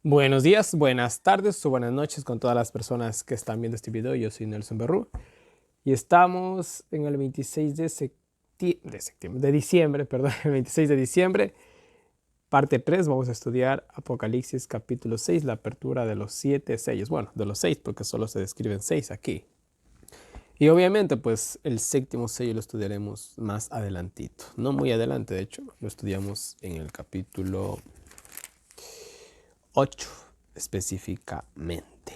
Buenos días, buenas tardes o buenas noches con todas las personas que están viendo este video. Yo soy Nelson Berrú y estamos en el 26 de diciembre, perdón, el 26 de diciembre, parte 3. Vamos a estudiar Apocalipsis capítulo 6, la apertura de los 7 sellos. Bueno, de los 6 porque solo se describen 6 aquí. Y obviamente pues el séptimo sello lo estudiaremos más adelantito. No muy adelante, de hecho, lo estudiamos en el capítulo 8 específicamente.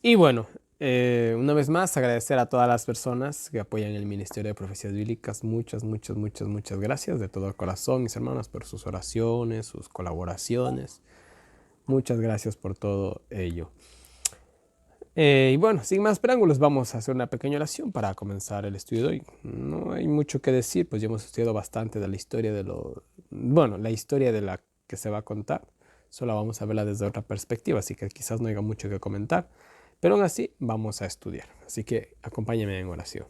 Y bueno, una vez más agradecer a todas las personas que apoyan el Ministerio de Profecías Bíblicas. Muchas gracias de todo corazón, mis hermanos, por sus oraciones, sus colaboraciones. Muchas gracias por todo ello. Y bueno, sin más preámbulos, vamos a hacer una pequeña oración para comenzar el estudio de hoy. No hay mucho que decir, pues ya hemos estudiado bastante de la historia la historia de la que se va a contar. Solo vamos a verla desde otra perspectiva, así que quizás no haya mucho que comentar. Pero aún así, vamos a estudiar. Así que acompáñame en oración.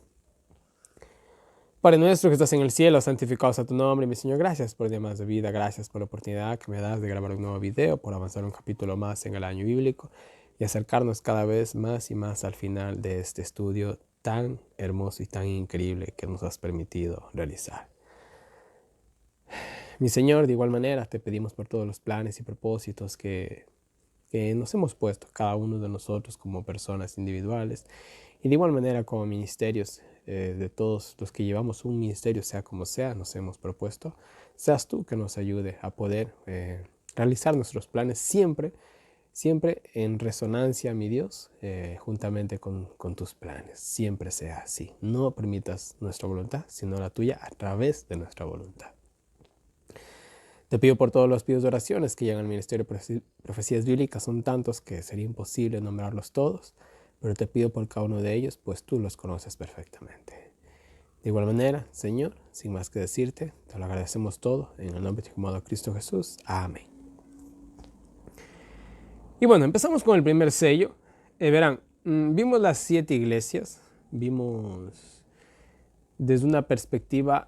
Padre nuestro que estás en el cielo, santificado sea tu nombre, mi Señor. Gracias por el día más de vida. Gracias por la oportunidad que me das de grabar un nuevo video, por avanzar un capítulo más en el año bíblico y acercarnos cada vez más y más al final de este estudio tan hermoso y tan increíble que nos has permitido realizar. Mi Señor, de igual manera, te pedimos por todos los planes y propósitos que nos hemos puesto cada uno de nosotros como personas individuales y de igual manera como ministerios, de todos los que llevamos un ministerio, sea como sea, nos hemos propuesto, seas tú que nos ayude a poder realizar nuestros planes siempre en resonancia, mi Dios, juntamente con tus planes. Siempre sea así. No permitas nuestra voluntad, sino la tuya a través de nuestra voluntad. Te pido por todos los pedidos de oraciones que llegan al Ministerio de Profecías Bíblicas. Son tantos que sería imposible nombrarlos todos, pero te pido por cada uno de ellos, pues tú los conoces perfectamente. De igual manera, Señor, sin más que decirte, te lo agradecemos todo en el nombre de tu amado Cristo Jesús. Amén. Y bueno, empezamos con el primer sello. Verán, vimos las 7 iglesias, vimos desde una perspectiva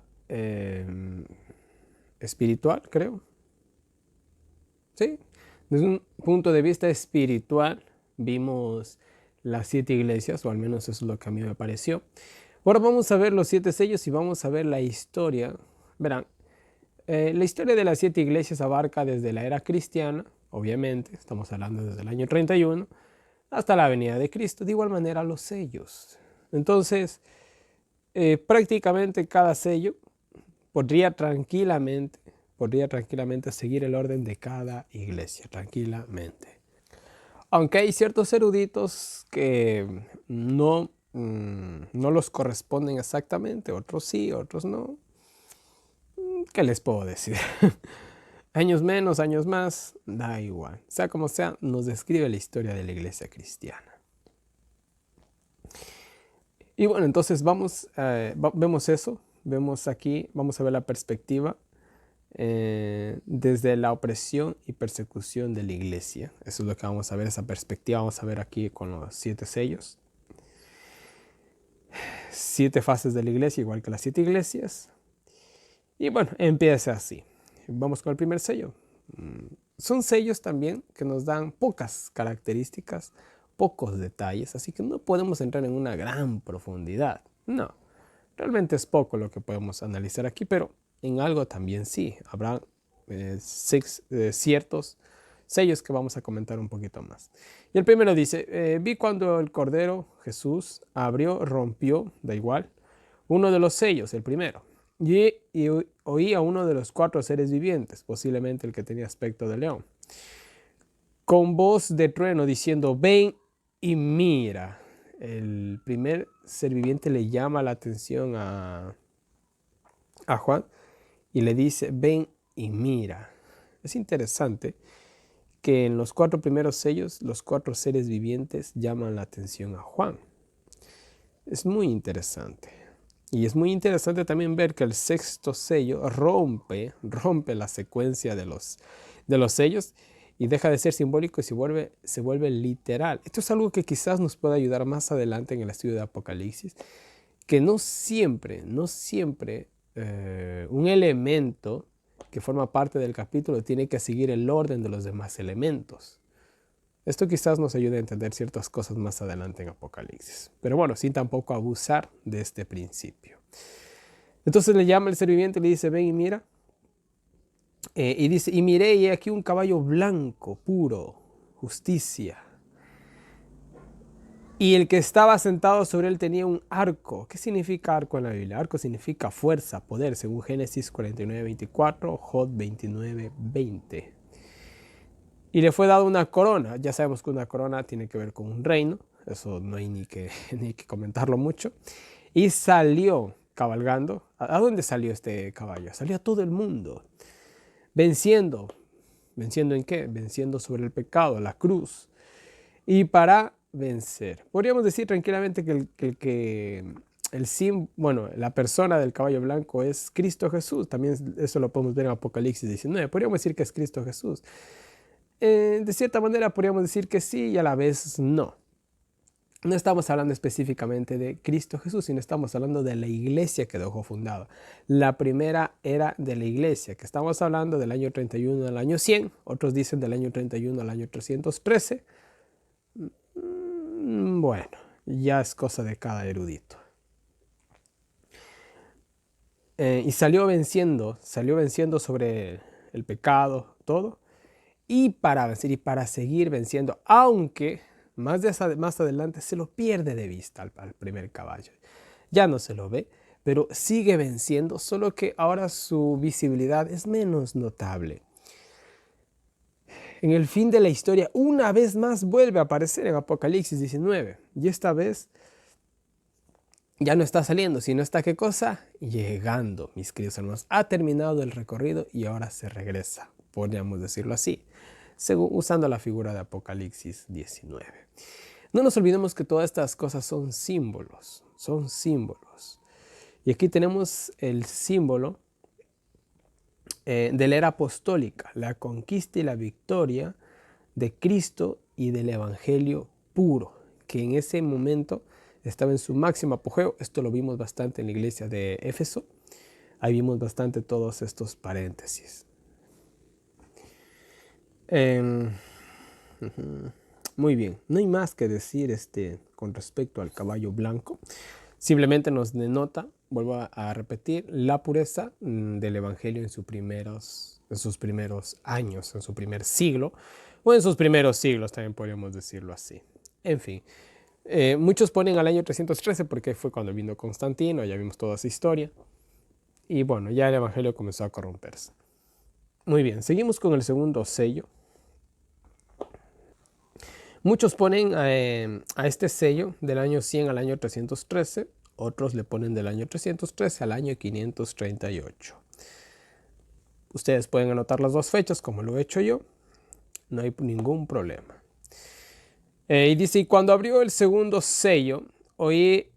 espiritual, creo. Sí, desde un punto de vista espiritual vimos las 7 iglesias, o al menos eso es lo que a mí me pareció. Ahora vamos a ver los 7 sellos y vamos a ver la historia. Verán, la historia de las 7 iglesias abarca desde la era cristiana, obviamente, estamos hablando desde el año 31, hasta la venida de Cristo. De igual manera los sellos. Entonces, prácticamente cada sello podría tranquilamente seguir el orden de cada iglesia, tranquilamente. Aunque hay ciertos eruditos que no los corresponden exactamente, otros sí, otros no. ¿Qué les puedo decir? Años menos, años más, da igual. Sea como sea, nos describe la historia de la iglesia cristiana. Y bueno, entonces vemos eso, vemos aquí, vamos a ver la perspectiva desde la opresión y persecución de la iglesia. Eso es lo que vamos a ver, esa perspectiva vamos a ver aquí con los 7 sellos. 7 fases de la iglesia, igual que las 7 iglesias. Y bueno, empieza así. Vamos con el primer sello. Son sellos también que nos dan pocas características, pocos detalles, así que no podemos entrar en una gran profundidad. No, realmente es poco lo que podemos analizar aquí, pero en algo también sí. Habrá ciertos sellos que vamos a comentar un poquito más. Y el primero dice, vi cuando el Cordero Jesús abrió, rompió, da igual, uno de los sellos, el primero. Y oí a uno de los 4 seres vivientes, posiblemente el que tenía aspecto de león, con voz de trueno diciendo, ven y mira. El primer ser viviente le llama la atención a Juan y le dice, ven y mira. Es interesante que en los 4 primeros sellos, los 4 seres vivientes llaman la atención a Juan. Es muy interesante. Y es muy interesante también ver que el sexto sello rompe la secuencia de los sellos y deja de ser simbólico y se vuelve literal. Esto es algo que quizás nos pueda ayudar más adelante en el estudio de Apocalipsis, que no siempre un elemento que forma parte del capítulo tiene que seguir el orden de los demás elementos. Esto quizás nos ayude a entender ciertas cosas más adelante en Apocalipsis. Pero bueno, sin tampoco abusar de este principio. Entonces le llama el ser viviente y le dice, ven y mira. Y dice, y miré y he aquí un caballo blanco, puro, justicia. Y el que estaba sentado sobre él tenía un arco. ¿Qué significa arco en la Biblia? Arco significa fuerza, poder, según Génesis 49:24, Job 29:20. Y le fue dado una corona. Ya sabemos que una corona tiene que ver con un reino. Eso no hay ni que comentarlo mucho. Y salió cabalgando. ¿A dónde salió este caballo? Salió a todo el mundo. Venciendo. ¿Venciendo en qué? Venciendo sobre el pecado, la cruz. Y para vencer. Podríamos decir tranquilamente que la persona del caballo blanco es Cristo Jesús. También eso lo podemos ver en Apocalipsis 19. Podríamos decir que es Cristo Jesús. De cierta manera podríamos decir que sí y a la vez no. No estamos hablando específicamente de Cristo Jesús, sino estamos hablando de la iglesia que dejó fundada. La primera era de la iglesia, que estamos hablando del año 31 al año 100. Otros dicen del año 31 al año 313. Bueno, ya es cosa de cada erudito. Y salió venciendo sobre el pecado, todo. Y para vencer y para seguir venciendo, aunque más adelante se lo pierde de vista al primer caballo. Ya no se lo ve, pero sigue venciendo, solo que ahora su visibilidad es menos notable. En el fin de la historia, una vez más vuelve a aparecer en Apocalipsis 19. Y esta vez ya no está saliendo, sino está, ¿qué cosa? Llegando, mis queridos hermanos. Ha terminado el recorrido y ahora se regresa, podríamos decirlo así, usando la figura de Apocalipsis 19. No nos olvidemos que todas estas cosas son símbolos, Y aquí tenemos el símbolo de la era apostólica, la conquista y la victoria de Cristo y del Evangelio puro, que en ese momento estaba en su máximo apogeo. Esto lo vimos bastante en la iglesia de Éfeso. Ahí vimos bastante todos estos paréntesis. Muy bien, no hay más que decir con respecto al caballo blanco. Simplemente nos denota, vuelvo a repetir, la pureza del Evangelio en sus primeros años, en su primer siglo, o en sus primeros siglos, también podríamos decirlo así. En fin, muchos ponen al año 313 porque fue cuando vino Constantino, ya vimos toda esa historia. Y bueno, ya el Evangelio comenzó a corromperse. Muy bien, seguimos con el segundo sello. Muchos ponen a este sello del año 100 al año 313, otros le ponen del año 313 al año 538. Ustedes pueden anotar las dos fechas como lo he hecho yo, no hay ningún problema. Y dice, y cuando abrió el segundo sello, oí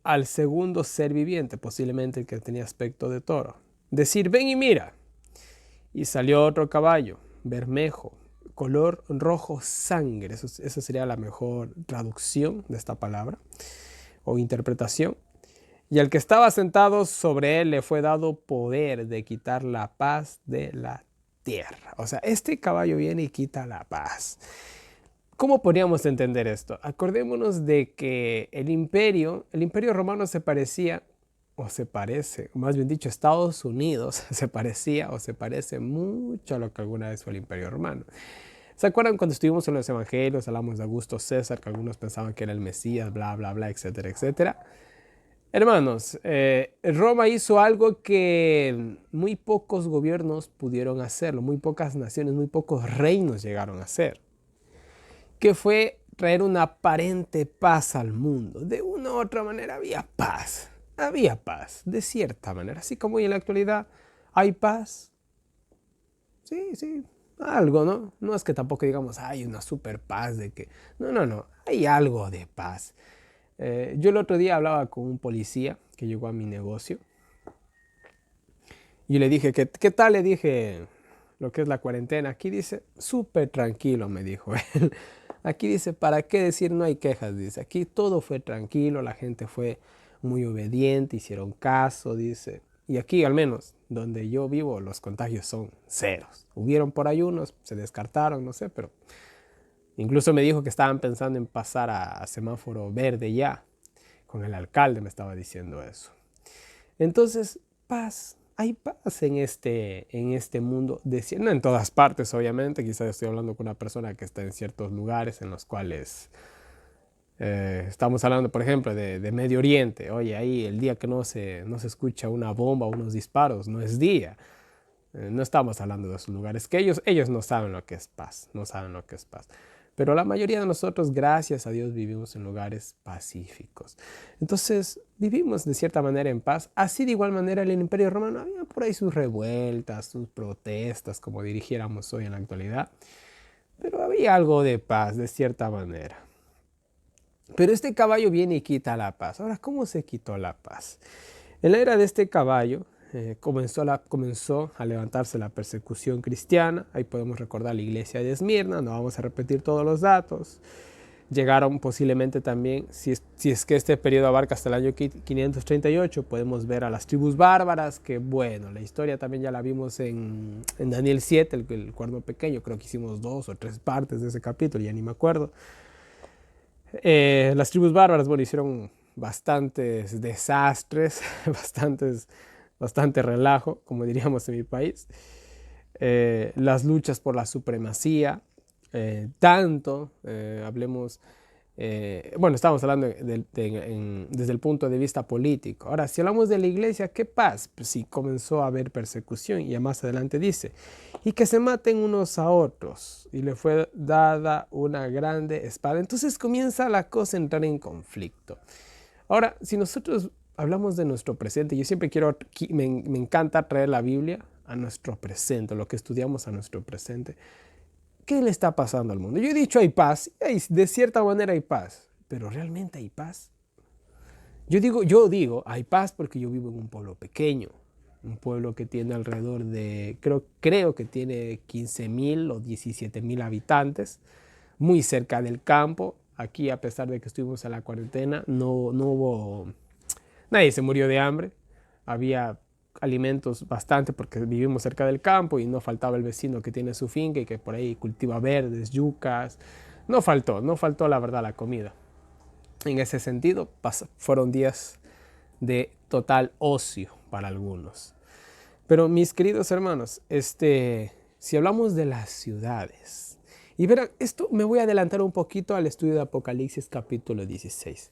al segundo ser viviente, posiblemente el que tenía aspecto de toro, decir, ven y mira. Y salió otro caballo, bermejo, color rojo sangre. Esa sería la mejor traducción de esta palabra o interpretación. Y al que estaba sentado sobre él le fue dado poder de quitar la paz de la tierra. O sea, este caballo viene y quita la paz. ¿Cómo podríamos entender esto? Acordémonos de que el imperio romano se parecía, o se parece, más bien dicho, Estados Unidos se parecía o se parece mucho a lo que alguna vez fue el imperio romano. ¿Se acuerdan cuando estuvimos en los evangelios, hablamos de Augusto César, que algunos pensaban que era el Mesías, bla, bla, bla, etcétera, etcétera? Hermanos, Roma hizo algo que muy pocos gobiernos pudieron hacerlo, muy pocas naciones, muy pocos reinos llegaron a hacer, que fue traer una aparente paz al mundo. De una u otra manera había paz, de cierta manera, así como hoy en la actualidad hay paz. Sí, algo, ¿no? No es que tampoco digamos, hay una super paz de que... No, hay algo de paz. Yo el otro día hablaba con un policía que llegó a mi negocio y le dije, ¿qué tal? Le dije lo que es la cuarentena. Aquí dice, súper tranquilo, me dijo él. Aquí dice, ¿para qué decir no hay quejas? Dice, aquí todo fue tranquilo, la gente fue muy obediente, hicieron caso, dice. Y aquí, al menos, donde yo vivo, los contagios son ceros. Hubieron por ahí unos, se descartaron, no sé, pero incluso me dijo que estaban pensando en pasar a semáforo verde ya. Con el alcalde me estaba diciendo eso. Entonces, paz. Hay paz en este mundo, no en todas partes, obviamente. Quizás estoy hablando con una persona que está en ciertos lugares en los cuales estamos hablando, por ejemplo, de Medio Oriente. Oye, ahí el día que no se escucha una bomba o unos disparos, no es día. No estamos hablando de esos lugares, que ellos no saben lo que es paz, no saben lo que es paz. Pero la mayoría de nosotros, gracias a Dios, vivimos en lugares pacíficos. Entonces, vivimos de cierta manera en paz. Así de igual manera, el Imperio Romano había por ahí sus revueltas, sus protestas, como dirigiéramos hoy en la actualidad. Pero había algo de paz, de cierta manera. Pero este caballo viene y quita la paz. Ahora, ¿cómo se quitó la paz? En la era de este caballo comenzó a levantarse la persecución cristiana. Ahí podemos recordar la iglesia de Esmirna, no vamos a repetir todos los datos. Llegaron posiblemente también, si es que este periodo abarca hasta el año 538, podemos ver a las tribus bárbaras, que bueno, la historia también ya la vimos en Daniel 7, el cuerno pequeño, creo que hicimos 2 o 3 partes de ese capítulo, ya ni me acuerdo. Las tribus bárbaras, bueno, hicieron bastantes desastres, bastante relajo, como diríamos en mi país. Las luchas por la supremacía, hablemos, bueno, estamos hablando desde el punto de vista político. Ahora, si hablamos de la iglesia, ¿qué pasa? Pues sí, comenzó a haber persecución, y ya más adelante dice, y que se maten unos a otros, y le fue dada una grande espada. Entonces comienza la cosa a entrar en conflicto. Ahora, si nosotros hablamos de nuestro presente, yo siempre me encanta traer la Biblia a nuestro presente, lo que estudiamos a nuestro presente. ¿Qué le está pasando al mundo? Yo he dicho hay paz, de cierta manera hay paz, pero ¿realmente hay paz? Yo digo hay paz porque yo vivo en un pueblo pequeño, un pueblo que tiene alrededor de, creo que tiene 15,000 o 17,000 habitantes, muy cerca del campo. Aquí, a pesar de que estuvimos en la cuarentena, nadie se murió de hambre. Había alimentos bastante porque vivimos cerca del campo y no faltaba el vecino que tiene su finca y que por ahí cultiva verdes, yucas. No faltó la verdad la comida. En ese sentido, fueron días de total ocio para algunos. Pero mis queridos hermanos, si hablamos de las ciudades, y verán, esto me voy a adelantar un poquito al estudio de Apocalipsis capítulo 16.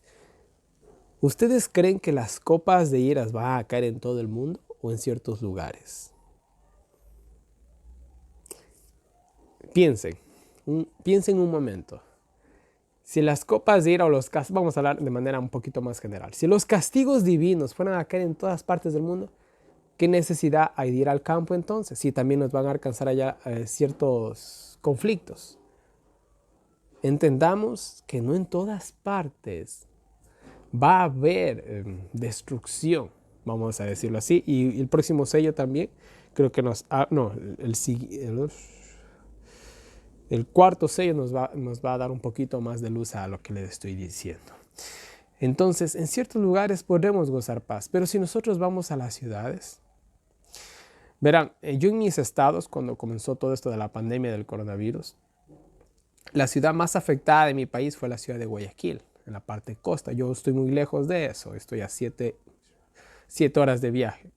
¿Ustedes creen que las copas de iras van a caer en todo el mundo o en ciertos lugares? Piensen un momento. Si las copas de ira o los castigos, vamos a hablar de manera un poquito más general. Si los castigos divinos fueran a caer en todas partes del mundo, ¿qué necesidad hay de ir al campo entonces? Si también nos van a alcanzar allá ciertos conflictos. Entendamos que no en todas partes va a haber destrucción, vamos a decirlo así. Y el próximo sello también, creo que el cuarto sello nos va a dar un poquito más de luz a lo que les estoy diciendo. Entonces, en ciertos lugares podremos gozar paz, pero si nosotros vamos a las ciudades, verán, yo en mis estados, cuando comenzó todo esto de la pandemia del coronavirus, la ciudad más afectada de mi país fue la ciudad de Guayaquil, en la parte costa. Yo estoy muy lejos de eso, estoy a 7 horas de viaje.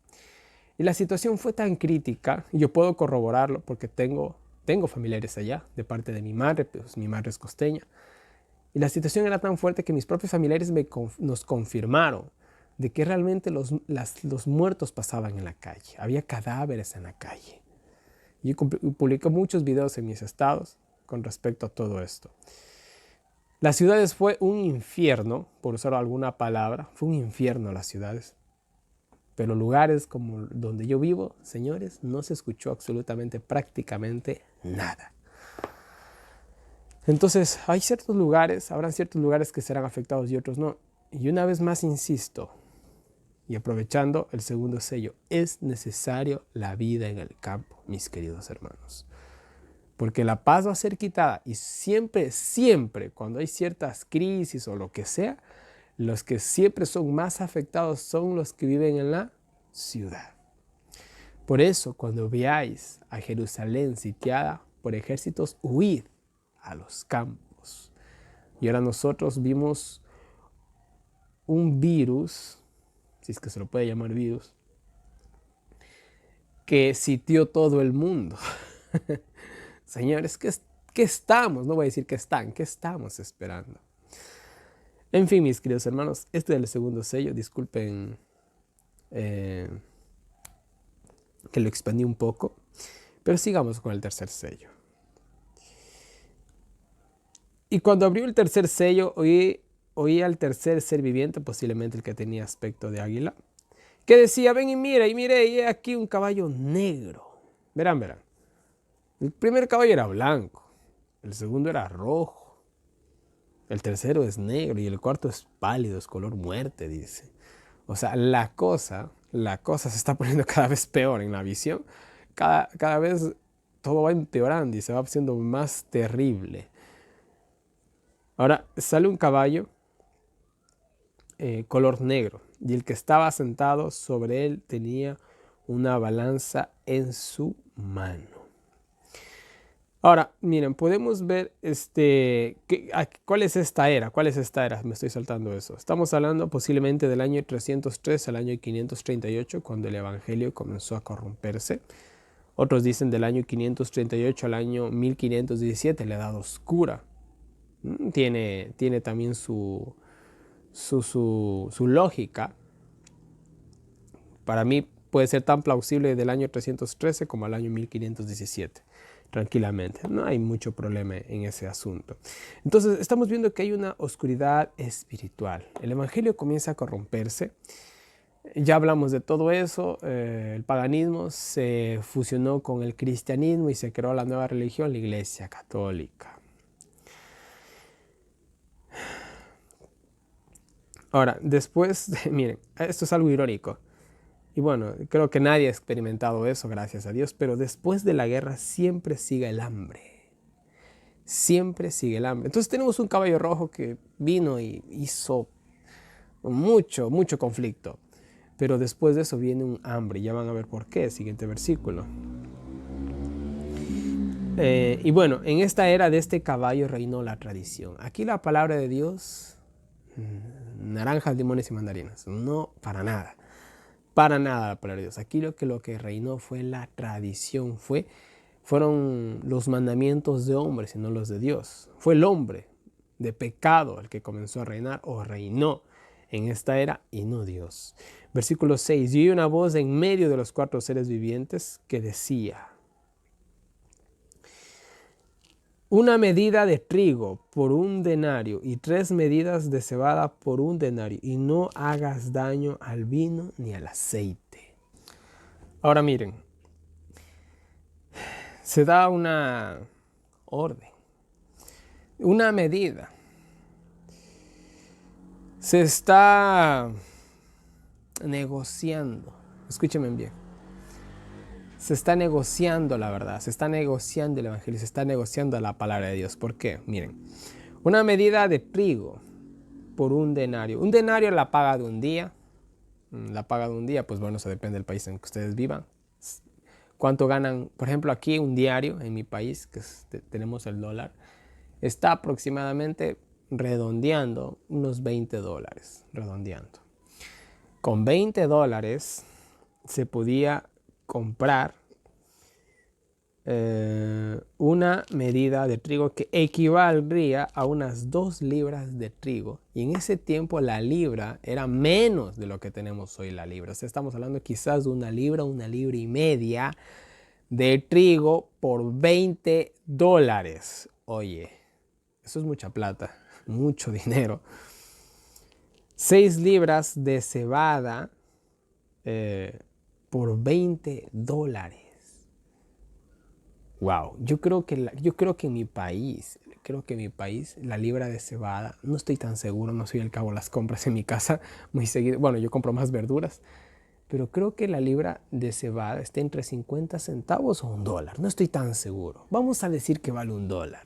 Y la situación fue tan crítica, y yo puedo corroborarlo porque tengo familiares allá, de parte de mi madre, pues mi madre es costeña. Y la situación era tan fuerte que mis propios familiares nos confirmaron de que realmente los muertos pasaban en la calle. Había cadáveres en la calle. Yo publiqué muchos videos en mis estados con respecto a todo esto. Las ciudades fue un infierno, por usar alguna palabra, fue un infierno las ciudades. Pero lugares como donde yo vivo, señores, no se escuchó absolutamente prácticamente nada. Entonces, habrán ciertos lugares que serán afectados y otros no. Y una vez más insisto, y aprovechando el segundo sello, es necesario la vida en el campo, mis queridos hermanos. Porque la paz va a ser quitada y siempre, cuando hay ciertas crisis o lo que sea, los que siempre son más afectados son los que viven en la ciudad. Por eso, cuando veáis a Jerusalén sitiada por ejércitos, huid a los campos. Y ahora nosotros vimos un virus, si es que se lo puede llamar virus, que sitió todo el mundo. Señores, ¿qué estamos? No voy a decir que están, ¿qué estamos esperando? En fin, mis queridos hermanos, este es el segundo sello. Disculpen que lo expandí un poco, pero sigamos con el tercer sello. Y cuando abrió el tercer sello, oí al tercer ser viviente, posiblemente el que tenía aspecto de águila, que decía, ven y mire, y he aquí un caballo negro. Verán. El primer caballo era blanco, el segundo era rojo, el tercero es negro y el cuarto es pálido, es color muerte, dice. O sea, la cosa se está poniendo cada vez peor en la visión. Cada vez todo va empeorando y se va haciendo más terrible. Ahora sale un caballo color negro y el que estaba sentado sobre él tenía una balanza en su mano. Ahora, miren, podemos ver ¿cuál es esta era? ¿Cuál es esta era? Me estoy saltando eso. Estamos hablando posiblemente del año 303 al año 538, cuando el evangelio comenzó a corromperse. Otros dicen del año 538 al año 1517, la edad oscura. Tiene también su lógica. Para mí puede ser tan plausible del año 313 como al año 1517. Tranquilamente, no hay mucho problema en ese asunto. Entonces estamos viendo que hay una oscuridad espiritual. El evangelio comienza a corromperse. Ya hablamos de todo eso. El paganismo se fusionó con el cristianismo y se creó la nueva religión, la Iglesia Católica. Ahora, después, miren, esto es algo irónico. Y bueno, creo que nadie ha experimentado eso, gracias a Dios, pero después de la guerra siempre sigue el hambre. Siempre sigue el hambre. Entonces tenemos un caballo rojo que vino y hizo mucho conflicto. Pero después de eso viene un hambre. Ya van a ver por qué. Siguiente versículo. Y bueno, en esta era de este caballo reinó la tradición. Aquí la palabra de Dios, naranjas, limones y mandarinas. No, para nada. Para nada la palabra de Dios. Aquí lo que reinó fue la tradición, fueron los mandamientos de hombres y no los de Dios. Fue el hombre de pecado el que comenzó a reinar o reinó en esta era y no Dios. Versículo 6. Y oí una voz en medio de los cuatro seres vivientes que decía: una medida de trigo por un denario y 3 medidas de cebada por un denario, y no hagas daño al vino ni al aceite. Ahora miren, se da una orden, una medida. Se está negociando, escúchenme bien. Se está negociando la verdad, se está negociando el evangelio, se está negociando la palabra de Dios. ¿Por qué? Miren, una medida de trigo por un denario. Un denario es la paga de un día. La paga de un día, pues bueno, eso depende del país en que ustedes vivan. ¿Cuánto ganan? Por ejemplo, aquí un diario en mi país, que tenemos el dólar, está aproximadamente redondeando unos $20, redondeando. Con $20 se podía comprar una medida de trigo que equivaldría a unas 2 libras de trigo. Y en ese tiempo la libra era menos de lo que tenemos hoy la libra. O sea, estamos hablando quizás de una libra y media de trigo por $20. Oye, eso es mucha plata, mucho dinero. 6 libras de cebada por $20. Wow, yo creo que en mi país, la libra de cebada, no estoy tan seguro, no soy el cabo las compras en mi casa muy seguido. Bueno, yo compro más verduras, pero creo que la libra de cebada está entre 50 centavos o $1. No estoy tan seguro. Vamos a decir que vale $1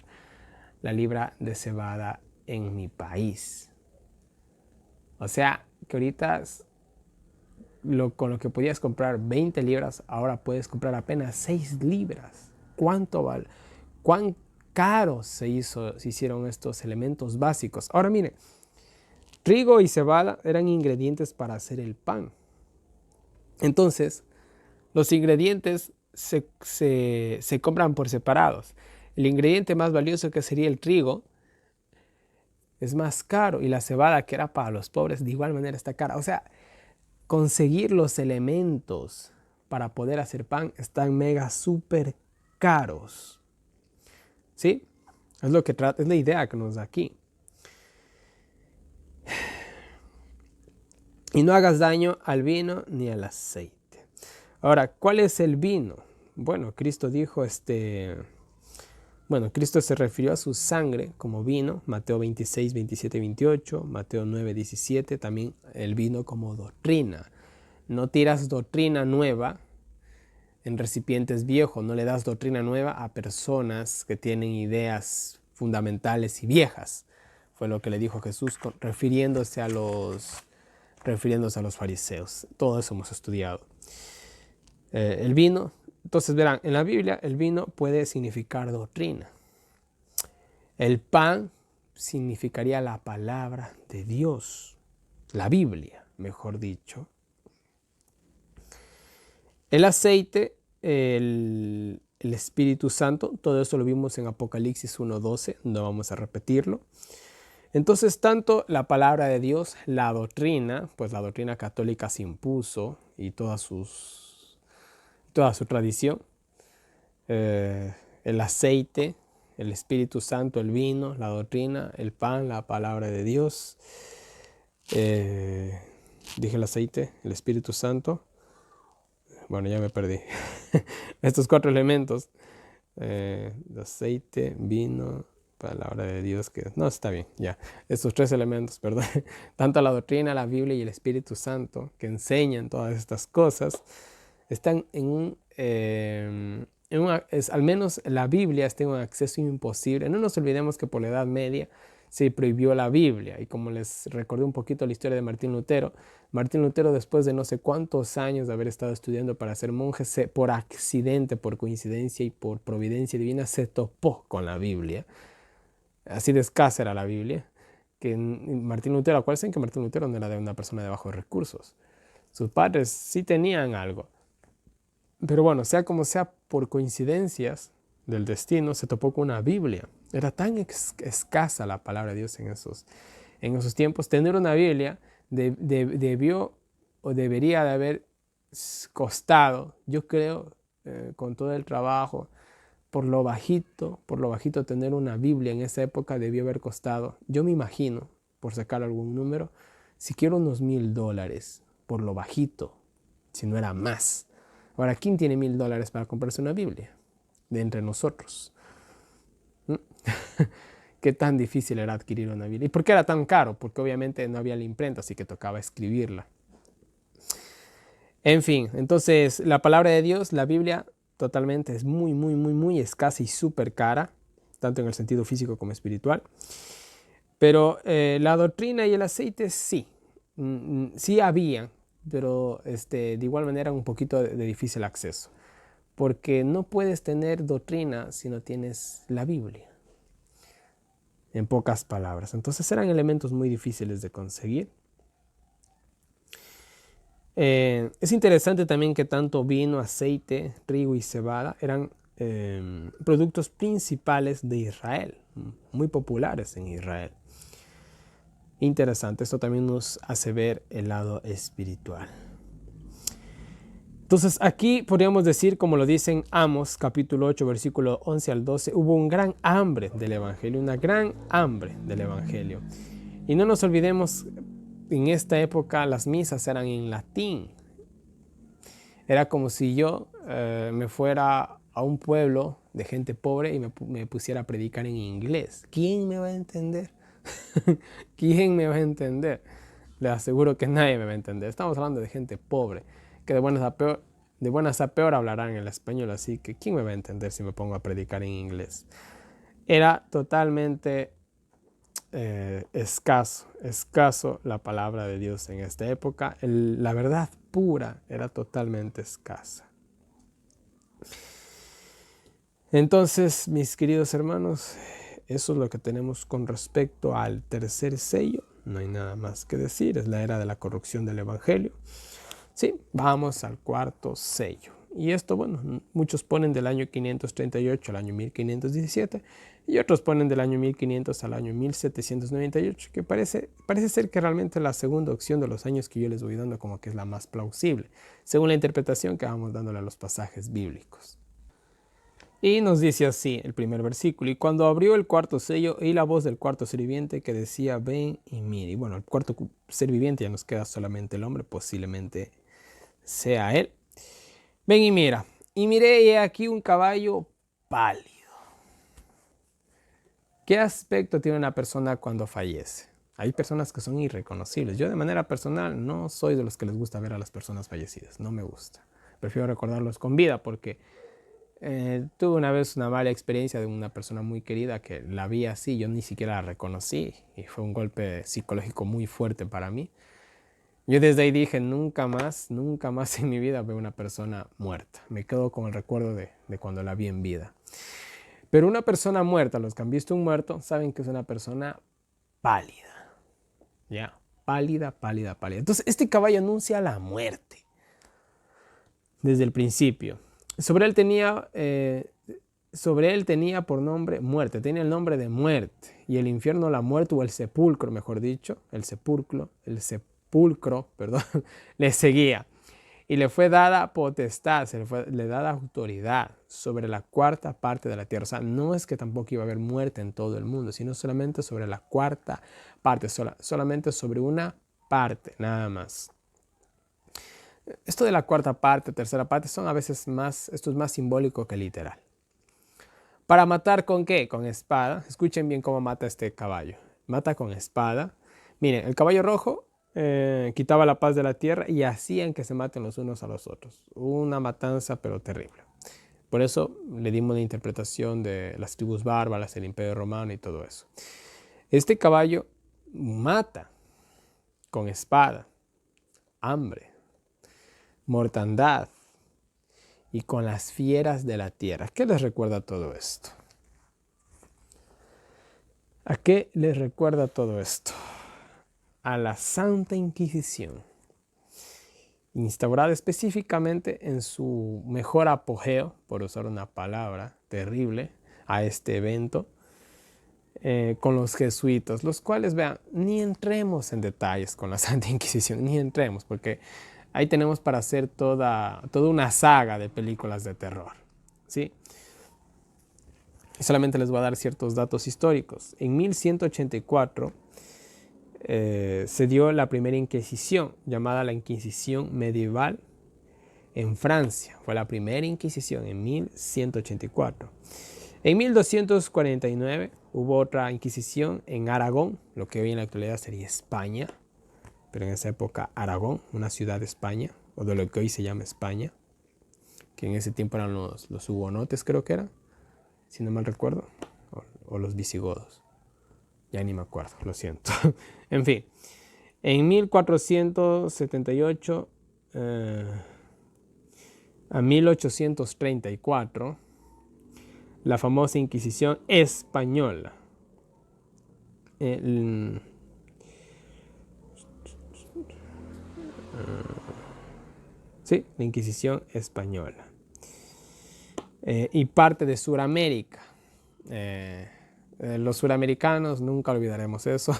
la libra de cebada en mi país. O sea, que ahorita con lo que podías comprar 20 libras, ahora puedes comprar apenas 6 libras. ¿Cuánto vale? ¿Cuán caros se hicieron estos elementos básicos? Ahora mire, trigo y cebada eran ingredientes para hacer el pan. Entonces, los ingredientes se compran por separados. El ingrediente más valioso, que sería el trigo, es más caro, y la cebada, que era para los pobres, de igual manera está cara. O sea, conseguir los elementos para poder hacer pan están mega súper caros. ¿Sí? Es lo que trata, es la idea que nos da aquí. Y no hagas daño al vino ni al aceite. Ahora, ¿cuál es el vino? Bueno, Cristo dijo, Cristo se refirió a su sangre como vino, Mateo 26, 27, 28, Mateo 9, 17, también el vino como doctrina. No tiras doctrina nueva en recipientes viejos, no le das doctrina nueva a personas que tienen ideas fundamentales y viejas. Fue lo que le dijo Jesús refiriéndose a los fariseos. Todo eso hemos estudiado. El vino, entonces verán, en la Biblia el vino puede significar doctrina. El pan significaría la palabra de Dios, la Biblia, mejor dicho. El aceite, el Espíritu Santo, todo eso lo vimos en Apocalipsis 1:12, no vamos a repetirlo. Entonces, tanto la palabra de Dios, la doctrina, pues la doctrina católica se impuso y toda su tradición, el aceite, el Espíritu Santo, el vino, la doctrina, el pan, la palabra de Dios, dije el aceite, el Espíritu Santo, bueno, ya me perdí. Estos 4 elementos, aceite, vino, palabra de Dios, que no, está bien, ya, estos 3 elementos, perdón, tanto la doctrina, la Biblia y el Espíritu Santo, que enseñan todas estas cosas, están al menos la Biblia está en un acceso imposible. No nos olvidemos que por la Edad Media se prohibió la Biblia, y como les recordé un poquito la historia de Martín Lutero, después de no sé cuántos años de haber estado estudiando para ser monje, por accidente, por coincidencia y por providencia divina, se topó con la Biblia. Así de escasa era la Biblia, que Martín Lutero, acuérdense que Martín Lutero no era de una persona de bajos recursos. Sus padres sí tenían algo. Pero bueno, sea como sea, por coincidencias del destino, se topó con una Biblia. Era tan escasa la palabra de Dios en esos tiempos. Tener una Biblia debió o debería de haber costado, yo creo, con todo el trabajo, por lo bajito tener una Biblia en esa época debió haber costado, yo me imagino, por sacar algún número, siquiera unos $1000, por lo bajito, si no era más. Ahora, ¿quién tiene $1000 para comprarse una Biblia? De entre nosotros. ¿Qué tan difícil era adquirir una Biblia? ¿Y por qué era tan caro? Porque obviamente no había la imprenta, así que tocaba escribirla. En fin, entonces la palabra de Dios, la Biblia, totalmente es muy, muy, muy, muy escasa y súper cara, tanto en el sentido físico como espiritual. Pero la doctrina y el aceite sí, sí había, pero de igual manera un poquito de difícil acceso, porque no puedes tener doctrina si no tienes la Biblia, en pocas palabras. Entonces eran elementos muy difíciles de conseguir. Es interesante también que tanto vino, aceite, trigo y cebada eran productos principales de Israel, muy populares en Israel. Interesante, esto también nos hace ver el lado espiritual. Entonces aquí podríamos decir, como lo dicen Amos, capítulo 8, versículo 11 al 12, hubo un gran hambre del Evangelio, una gran hambre del Evangelio. Y no nos olvidemos, en esta época las misas eran en latín. Era como si yo me fuera a un pueblo de gente pobre y me pusiera a predicar en inglés. ¿Quién me va a entender? ¿Quién me va a entender? Les aseguro que nadie me va a entender. Estamos hablando de gente pobre, que de buenas a peor hablarán el español, así que ¿quién me va a entender si me pongo a predicar en inglés? Era totalmente escaso la palabra de Dios en esta época. La verdad pura era totalmente escasa. Entonces, mis queridos hermanos, eso es lo que tenemos con respecto al tercer sello. No hay nada más que decir, es la era de la corrupción del evangelio. Sí, vamos al cuarto sello. Y esto, bueno, muchos ponen del año 538 al año 1517 y otros ponen del año 1500 al año 1798, que parece ser que realmente la segunda opción de los años que yo les voy dando como que es la más plausible, según la interpretación que vamos dándole a los pasajes bíblicos. Y nos dice así el primer versículo: y cuando abrió el cuarto sello, oí la voz del cuarto ser viviente que decía, ven y mira. Y bueno, el cuarto ser viviente ya nos queda solamente el hombre, posiblemente sea él. Ven y mira. Y miré y he aquí un caballo pálido. ¿Qué aspecto tiene una persona cuando fallece? Hay personas que son irreconocibles. Yo de manera personal no soy de los que les gusta ver a las personas fallecidas. No me gusta. Prefiero recordarlos con vida porque tuve una vez una mala experiencia de una persona muy querida que la vi así, yo ni siquiera la reconocí y fue un golpe psicológico muy fuerte para mí. Yo desde ahí dije, nunca más en mi vida veo una persona muerta. Me quedo con el recuerdo de cuando la vi en vida. Pero una persona muerta, los que han visto un muerto, saben que es una persona pálida. Ya, pálida. Entonces, este caballo anuncia la muerte desde el principio. Sobre él tenía por nombre muerte, tenía el nombre de muerte, y el infierno, la muerte, o el sepulcro, mejor dicho, el sepulcro, perdón, le seguía. Y le fue dada potestad, le dada autoridad sobre la cuarta parte de la tierra. O sea, no es que tampoco iba a haber muerte en todo el mundo, sino solamente sobre la cuarta parte, solamente sobre una parte, nada más. Esto de la cuarta parte, tercera parte, son a veces más, esto es más simbólico que literal. ¿Para matar con qué? Con espada. Escuchen bien cómo mata este caballo. Mata con espada. Miren, el caballo rojo quitaba la paz de la tierra y hacían que se maten los unos a los otros. Una matanza pero terrible. Por eso le dimos la interpretación de las tribus bárbaras, el imperio romano y todo eso. Este caballo mata con espada, hambre, mortandad y con las fieras de la tierra. ¿Qué les recuerda todo esto? ¿A qué les recuerda todo esto? A la Santa Inquisición, instaurada específicamente en su mejor apogeo, por usar una palabra terrible, a este evento, con los jesuitas, los cuales, vean, ni entremos en detalles con la Santa Inquisición, ni entremos, porque ahí tenemos para hacer toda una saga de películas de terror, ¿sí? Solamente les voy a dar ciertos datos históricos. En 1184 se dio la primera Inquisición, llamada la Inquisición medieval en Francia. Fue la primera Inquisición en 1184. En 1249 hubo otra Inquisición en Aragón, lo que hoy en la actualidad sería España, pero en esa época Aragón, una ciudad de España, o de lo que hoy se llama España, que en ese tiempo eran los hugonotes, creo que eran, si no mal recuerdo, o los visigodos. Ya ni me acuerdo, lo siento. En fin, en 1478 a 1834, la famosa Inquisición española. Sí, la Inquisición española. Y parte de Sudamérica. Los suramericanos nunca olvidaremos eso.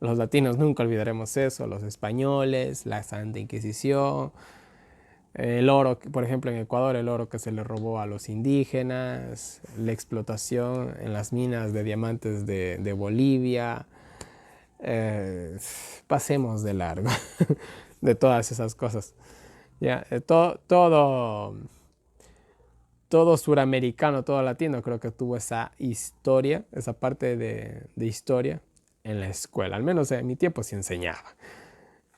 Los latinos nunca olvidaremos eso. Los españoles, la Santa Inquisición. El oro, por ejemplo, en Ecuador, el oro que se le robó a los indígenas, la explotación en las minas de diamantes de Bolivia. Pasemos de largo de todas esas cosas. Ya, todo suramericano, todo latino, creo que tuvo esa historia, esa parte de historia en la escuela. Al menos en mi tiempo se enseñaba.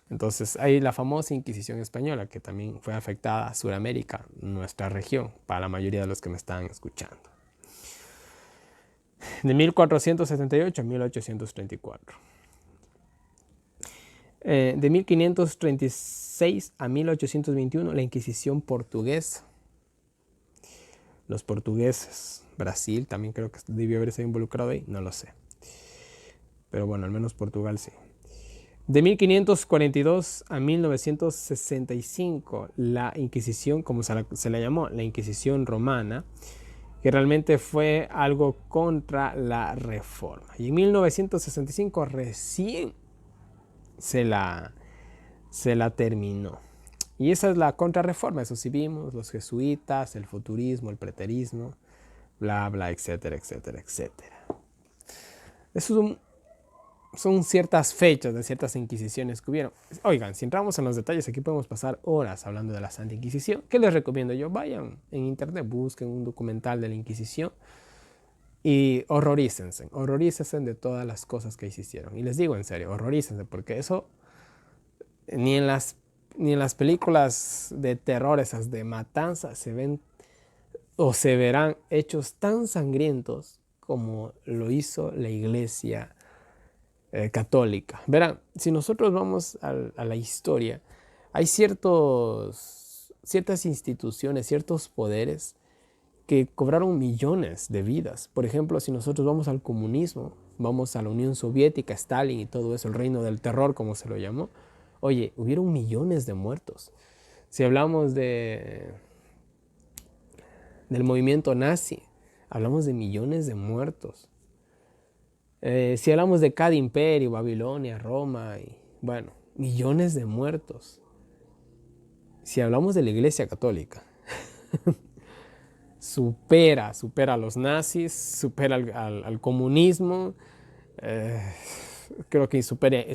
Entonces, hay la famosa Inquisición española, que también fue afectada a Sudamérica, nuestra región, para la mayoría de los que me están escuchando. de 1478 a 1834. De 1536 a 1821, la Inquisición portuguesa. Los portugueses, Brasil también creo que debió haberse involucrado ahí, no lo sé. Pero bueno, al menos Portugal sí. De 1542 a 1965, la Inquisición, como se la llamó, la Inquisición romana, que realmente fue algo contra la Reforma. Y en 1965 recién se la terminó. Y esa es la contrarreforma, eso sí vimos, los jesuitas, el futurismo, el preterismo, bla, bla, etcétera, etcétera, etcétera. Eso son ciertas fechas de ciertas inquisiciones que hubieron. Oigan, si entramos en los detalles, aquí podemos pasar horas hablando de la Santa Inquisición. ¿Qué les recomiendo yo? Vayan en internet, busquen un documental de la Inquisición y horrorícense de todas las cosas que se hicieron. Y les digo en serio, horrorícense, porque eso ni en las películas de terror, esas de matanza, se ven o se verán hechos tan sangrientos como lo hizo la Iglesia católica. Verán, si nosotros vamos a la historia, hay ciertas instituciones, ciertos poderes que cobraron millones de vidas. Por ejemplo, si nosotros vamos al comunismo, vamos a la Unión Soviética, Stalin y todo eso, el reino del terror, como se lo llamó, oye, hubieron millones de muertos. Si hablamos del movimiento nazi, hablamos de millones de muertos. Si hablamos de cada imperio, Babilonia, Roma, y bueno, millones de muertos. Si hablamos de la Iglesia Católica, supera a los nazis, supera al comunismo, creo que supera a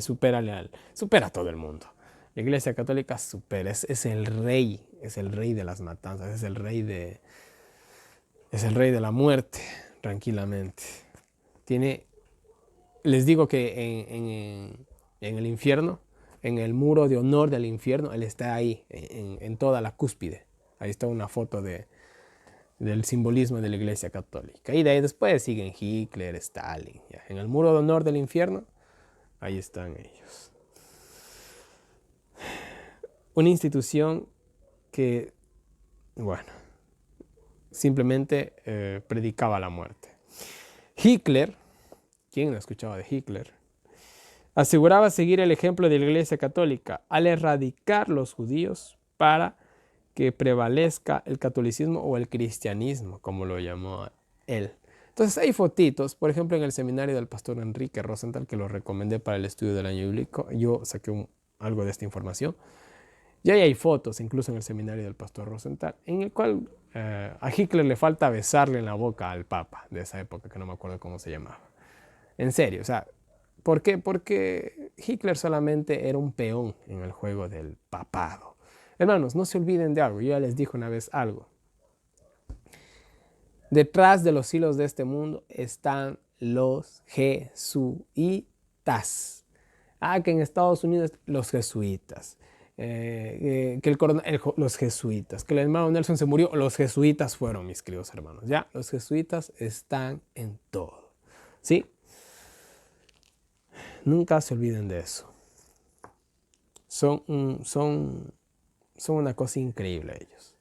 todo el mundo. La Iglesia Católica supera, es el rey de las matanzas, es el rey de la muerte, tranquilamente. Les digo que en el infierno, en el muro de honor del infierno, él está ahí, en toda la cúspide. Ahí está una foto del simbolismo de la Iglesia Católica. Y de ahí después siguen Hitler, Stalin. Ya. En el muro de honor del infierno, ahí están ellos. Una institución que, bueno, simplemente predicaba la muerte. Hitler, ¿quién no escuchaba de Hitler? Aseguraba seguir el ejemplo de la Iglesia Católica al erradicar los judíos para que prevalezca el catolicismo o el cristianismo, como lo llamó él. Entonces hay fotitos, por ejemplo, en el seminario del pastor Enrique Rosenthal, que lo recomendé para el estudio del año bíblico. Yo saqué algo de esta información. Y ahí hay fotos, incluso en el seminario del pastor Rosenthal, en el cual a Hitler le falta besarle en la boca al papa de esa época, que no me acuerdo cómo se llamaba. En serio, o sea, ¿por qué? Porque Hitler solamente era un peón en el juego del papado. Hermanos, no se olviden de algo, yo ya les dije una vez algo. Detrás de los hilos de este mundo están los jesuitas. Que en Estados Unidos los jesuitas. Los jesuitas. Que el hermano Nelson se murió, los jesuitas fueron, mis queridos hermanos. Ya, los jesuitas están en todo. ¿Sí? Nunca se olviden de eso. Son una cosa increíble ellos.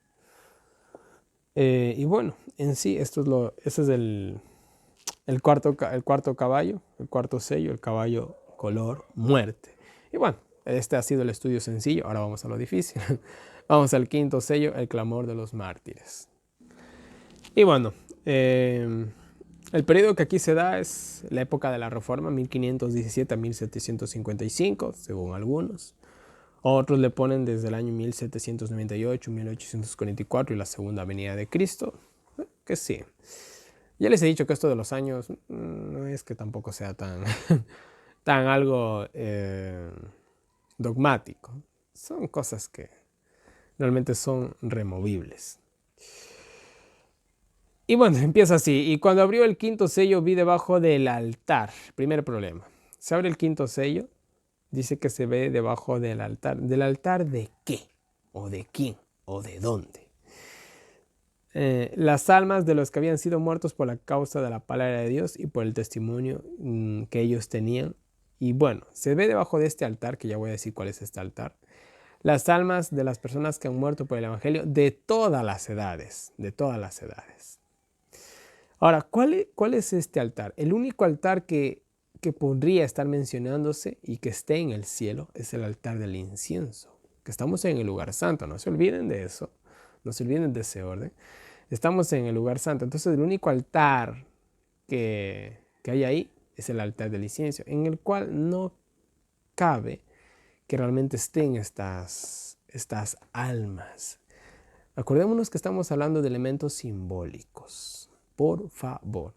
Y bueno, en sí, ese es el cuarto caballo, el cuarto sello, el caballo color muerte. Y bueno, este ha sido el estudio sencillo, ahora vamos a lo difícil. Vamos al quinto sello, el clamor de los mártires. Y bueno, el periodo que aquí se da es la época de la Reforma, 1517 a 1755, según algunos. Otros le ponen desde el año 1798, 1844 y la segunda venida de Cristo, que sí. Ya les he dicho que esto de los años no es que tampoco sea tan algo dogmático. Son cosas que realmente son removibles. Y bueno, empieza así. Y cuando abrió el quinto sello vi debajo del altar. Primer problema. Se abre el quinto sello. Dice que se ve debajo del altar. ¿Del altar de qué? ¿O de quién? ¿O de dónde? las almas de los que habían sido muertos por la causa de la palabra de Dios y por el testimonio que ellos tenían. Y bueno, se ve debajo de este altar, que ya voy a decir cuál es este altar, las almas de las personas que han muerto por el Evangelio de todas las edades, de todas las edades. Ahora, ¿cuál es este altar? El único altar que podría estar mencionándose y que esté en el cielo es el altar del incienso, que estamos en el lugar santo, no se olviden de eso, no se olviden de ese orden. Estamos en el lugar santo, entonces el único altar que hay ahí es el altar del incienso, en el cual no cabe que realmente estén estas almas. Acordémonos que estamos hablando de elementos simbólicos, por favor.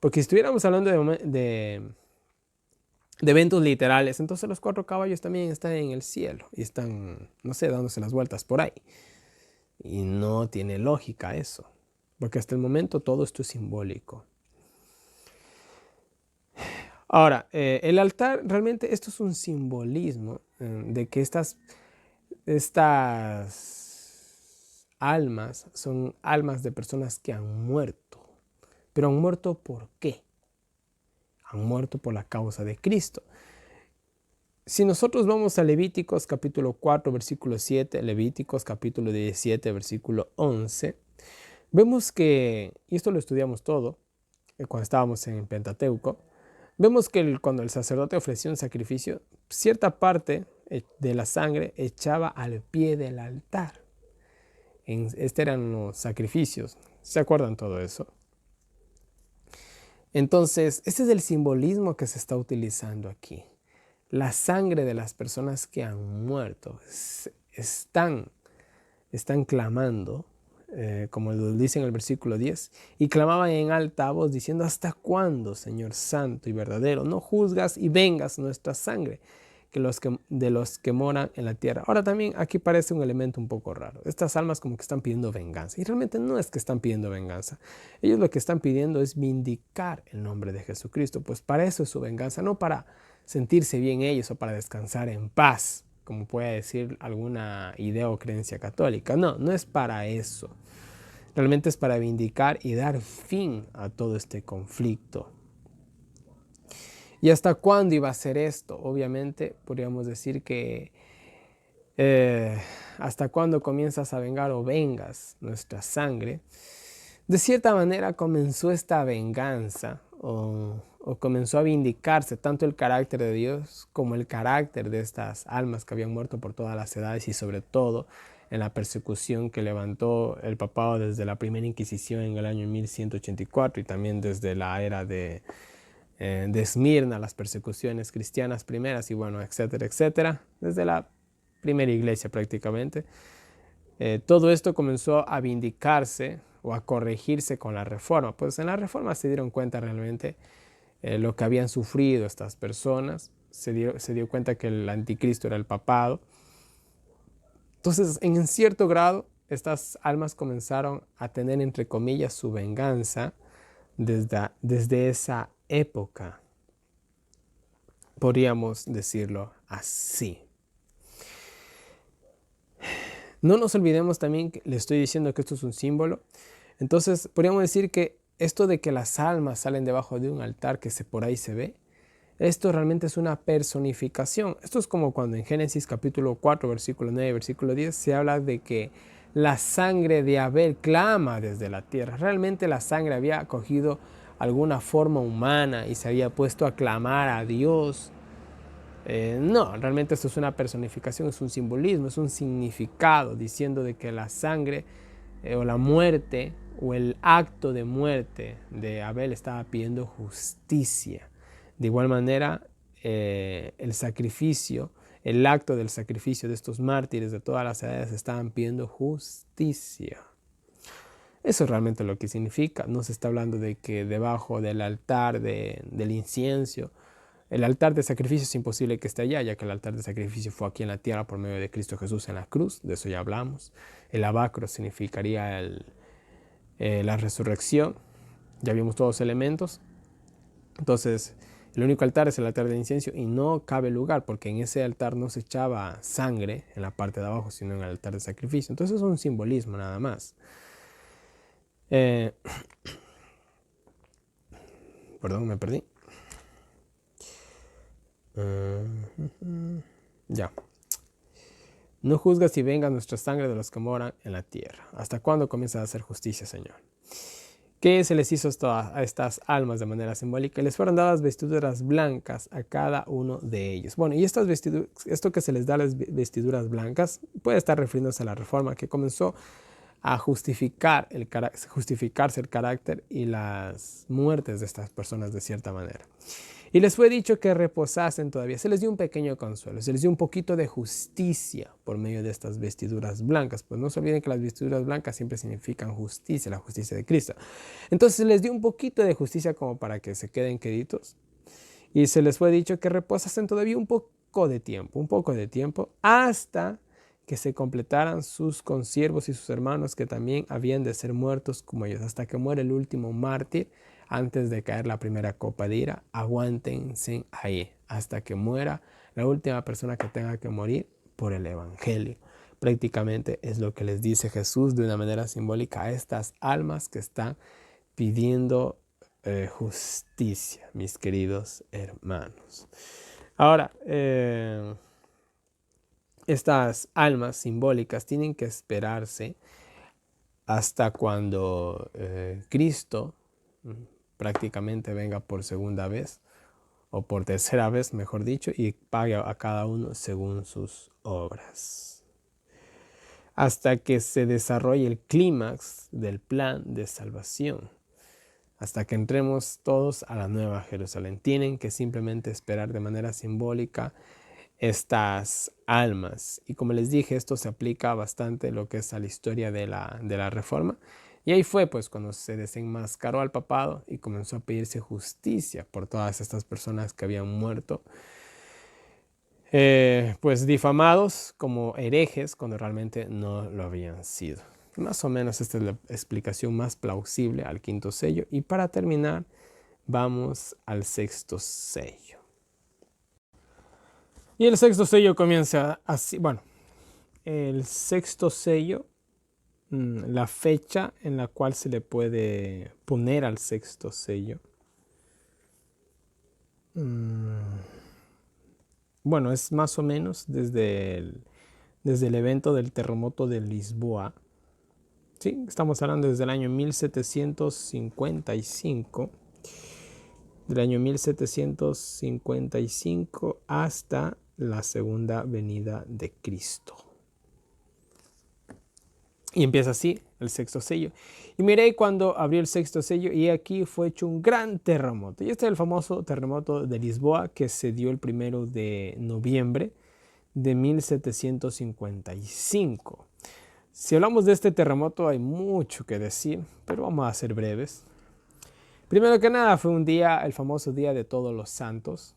Porque si estuviéramos hablando de eventos literales, entonces los 4 caballos también están en el cielo y están, no sé, dándose las vueltas por ahí. Y no tiene lógica eso, porque hasta el momento todo esto es simbólico. Ahora, el altar, realmente esto es un simbolismo de que estas almas son almas de personas que han muerto. ¿Pero han muerto por qué? Han muerto por la causa de Cristo. Si nosotros vamos a Levíticos capítulo 4, versículo 7, Levíticos capítulo 17, versículo 11, vemos que, y esto lo estudiamos todo cuando estábamos en Pentateuco, vemos que cuando el sacerdote ofrecía un sacrificio, cierta parte de la sangre echaba al pie del altar. Estos eran los sacrificios. ¿Se acuerdan todo eso? Entonces, este es el simbolismo que se está utilizando aquí. La sangre de las personas que han muerto están clamando, como lo dice en el versículo 10, y clamaban en alta voz diciendo: ¿hasta cuándo, Señor santo y verdadero, no juzgas y vengas nuestra sangre de los que moran en la tierra? Ahora también aquí parece un elemento un poco raro. Estas almas como que están pidiendo venganza, y realmente no es que están pidiendo venganza. Ellos lo que están pidiendo es vindicar el nombre de Jesucristo, pues para eso es su venganza, no para sentirse bien ellos o para descansar en paz, como puede decir alguna idea o creencia católica. No, no es para eso. Realmente es para vindicar y dar fin a todo este conflicto. ¿Y hasta cuándo iba a ser esto? Obviamente podríamos decir que hasta cuándo comienzas a vengar o vengas nuestra sangre. De cierta manera comenzó esta venganza o comenzó a vindicarse tanto el carácter de Dios como el carácter de estas almas que habían muerto por todas las edades, y sobre todo en la persecución que levantó el papado desde la primera Inquisición en el año 1184 y también desde la era de Esmirna, las persecuciones cristianas primeras y bueno, etcétera, etcétera, desde la primera iglesia prácticamente. Todo esto comenzó a vindicarse o a corregirse con la Reforma. Pues en la Reforma se dieron cuenta realmente lo que habían sufrido estas personas. Se dio cuenta que el anticristo era el papado. Entonces, en cierto grado, estas almas comenzaron a tener, entre comillas, su venganza desde esa época. Podríamos decirlo así. No nos olvidemos también que le estoy diciendo que esto es un símbolo. Entonces, podríamos decir que esto de que las almas salen debajo de un altar que por ahí se ve, esto realmente es una personificación. Esto es como cuando en Génesis capítulo 4, versículo 9, versículo 10, se habla de que la sangre de Abel clama desde la tierra. Realmente la sangre había cogido alguna forma humana y se había puesto a clamar a Dios. No, realmente esto es una personificación, es un simbolismo, es un significado, diciendo de que la sangre o la muerte o el acto de muerte de Abel estaba pidiendo justicia. De igual manera, el sacrificio, el acto del sacrificio de estos mártires de todas las edades estaban pidiendo justicia. Eso es realmente lo que significa. No se está hablando de que debajo del altar del incienso, el altar de sacrificio es imposible que esté allá, ya que el altar de sacrificio fue aquí en la tierra por medio de Cristo Jesús en la cruz. De eso ya hablamos. El abacro significaría la resurrección. Ya vimos todos los elementos. Entonces, el único altar es el altar de incienso y no cabe lugar porque en ese altar no se echaba sangre en la parte de abajo, sino en el altar de sacrificio. Entonces es un simbolismo nada más. Eh, perdón, me perdí. Ya. No juzgas y venga nuestra sangre de los que moran en la tierra. ¿Hasta cuándo comienzas a hacer justicia, Señor? ¿Qué se les hizo a estas almas de manera simbólica? Les fueron dadas vestiduras blancas a cada uno de ellos. Bueno, y estas vestiduras, esto que se les da las vestiduras blancas puede estar refiriéndose a la reforma que comenzó a justificarse el carácter y las muertes de estas personas de cierta manera. Y les fue dicho que reposasen todavía. Se les dio un pequeño consuelo, se les dio un poquito de justicia por medio de estas vestiduras blancas. Pues no se olviden que las vestiduras blancas siempre significan justicia, la justicia de Cristo. Entonces se les dio un poquito de justicia como para que se queden queditos. Y se les fue dicho que reposasen todavía un poco de tiempo, hasta que se completaran sus consiervos y sus hermanos que también habían de ser muertos como ellos, hasta que muere el último mártir. Antes de caer la primera copa de ira, aguántense ahí hasta que muera la última persona que tenga que morir por el evangelio. Prácticamente es lo que les dice Jesús de una manera simbólica a estas almas que están pidiendo justicia, mis queridos hermanos. Ahora, estas almas simbólicas tienen que esperarse hasta cuando Cristo prácticamente venga por segunda vez o por tercera vez, mejor dicho, y pague a cada uno según sus obras. Hasta que se desarrolle el clímax del plan de salvación. Hasta que entremos todos a la Nueva Jerusalén. Tienen que simplemente esperar de manera simbólica estas almas. Y como les dije, esto se aplica bastante lo que es a la historia de la Reforma. Y ahí fue pues cuando se desenmascaró al papado y comenzó a pedirse justicia por todas estas personas que habían muerto, pues difamados como herejes cuando realmente no lo habían sido. Más o menos esta es la explicación más plausible al quinto sello. Y para terminar, vamos al sexto sello. Y el sexto sello comienza así. Bueno, el sexto sello, la fecha en la cual se le puede poner al sexto sello. Bueno, es más o menos desde el evento del terremoto de Lisboa. Sí, estamos hablando desde el año 1755. Del año 1755 hasta la segunda venida de Cristo. Y empieza así el sexto sello. Y miré cuando abrió el sexto sello y aquí fue hecho un gran terremoto. Y este es el famoso terremoto de Lisboa que se dio el 1 de noviembre de 1755. Si hablamos de este terremoto hay mucho que decir, pero vamos a ser breves. Primero que nada fue un día, el famoso Día de Todos los Santos.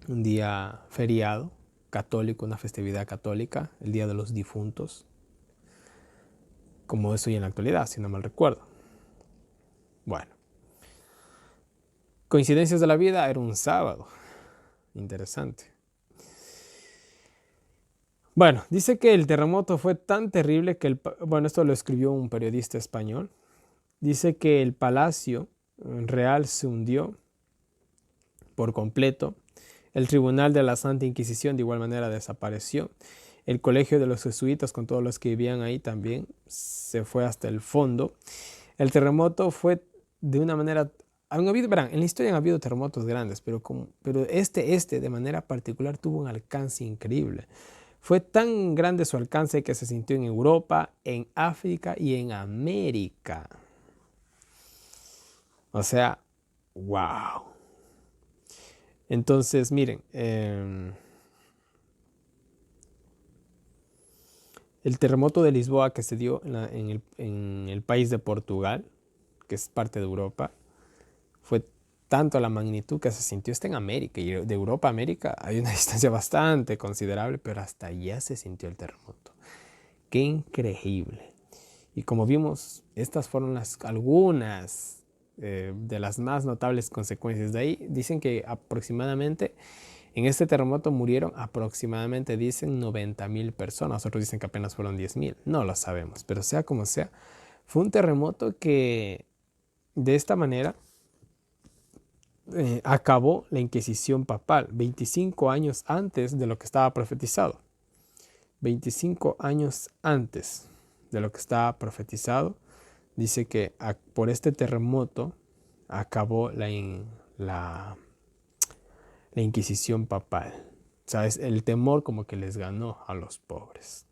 Un día feriado, católico, una festividad católica, el Día de los Difuntos. Como es hoy en la actualidad, si no mal recuerdo. Bueno. Coincidencias de la vida, era un sábado. Interesante. Bueno, dice que el terremoto fue tan terrible que bueno, esto lo escribió un periodista español. Dice que el palacio real se hundió por completo. El tribunal de la Santa Inquisición de igual manera desapareció. El colegio de los jesuitas con todos los que vivían ahí también se fue hasta el fondo. El terremoto fue de una manera... verán, en la historia han habido terremotos grandes, pero este de manera particular tuvo un alcance increíble. Fue tan grande su alcance que se sintió en Europa, en África y en América. O sea, wow. Entonces, miren, el terremoto de Lisboa que se dio en el país de Portugal, que es parte de Europa, fue tanto la magnitud que se sintió en América. Y de Europa a América hay una distancia bastante considerable, pero hasta allá se sintió el terremoto. ¡Qué increíble! Y como vimos, estas fueron algunas de las más notables consecuencias. De ahí dicen que aproximadamente en este terremoto murieron aproximadamente, dicen, 90,000 personas. Otros dicen que apenas fueron 10,000. No lo sabemos, pero sea como sea, Fue un terremoto que de esta manera acabó la Inquisición papal 25 años antes de lo que estaba profetizado. 25 años antes de lo que estaba profetizado, dice que por este terremoto acabó la Inquisición papal. ¿Sabes? El temor como que les ganó a los pobres.